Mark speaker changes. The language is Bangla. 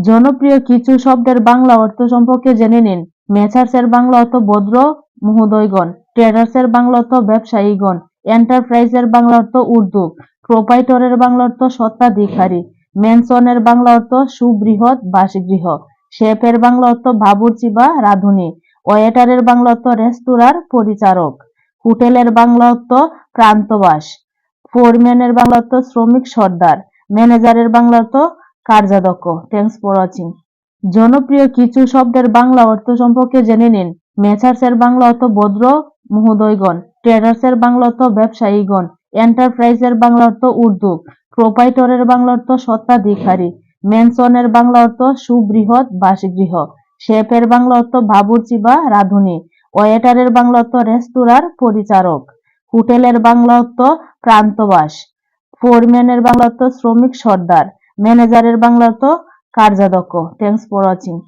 Speaker 1: জনপ্রিয় কিছু শব্দের বাংলা অর্থ সম্পর্কে জেনে নিন। মেসার্স-এর বাংলা অর্থ ভদ্র মহোদয়গণ, ট্রেডার্স-এর বাংলা অর্থ ব্যবসায়ীগণ, এন্টারপ্রাইজ-এর বাংলা অর্থ উদ্যোগ, প্রোপাইটরের বাংলা অর্থ স্বত্বাধিকারী, ম্যানসন-এর বাংলা অর্থ সুবৃহৎ বাসগৃহ, শেফ-এর বাংলা অর্থ বাবুর্চি বা রাঁধুনি, ওয়েটারের বাংলা অর্থ রেস্তোরাঁর পরিচারক, হোটেলের বাংলা অর্থ প্রান্তবাস, ফোরম্যানের বাংলা অর্থ শ্রমিক সর্দার, ম্যানেজারের বাংলা অর্থ কার্যাধ্যক্ষ। Thanks for watching. জনপ্রিয় কিছু শব্দের বাংলা অর্থ সম্পর্কে জেনে নিন। মেসার্স-এর বাংলা অর্থ ভদ্র মহোদয়গণ, ট্রেডার্স-এর বাংলা অর্থ ব্যবসায়ীগণ, এন্টারপ্রাইজ-এর বাংলা অর্থ উদ্যোগ, প্রোপাইটরের বাংলা অর্থ স্বত্বাধিকারী, ম্যানসন-এর বাংলা অর্থ সুবৃহৎ বাসগৃহ, শেফ-এর বাংলা অর্থ বাবুর্চি বা রাঁধুনি, ওয়েটারের বাংলা অর্থ রেস্তোরাঁর পরিচারক, হোটেলের বাংলা অর্থ প্রান্তবাস, ফোরম্যানের বাংলা অর্থ শ্রমিক সর্দার, ম্যানেজারের বাংলা অর্থ কার্যাধ্যক্ষ। Thanks for watching.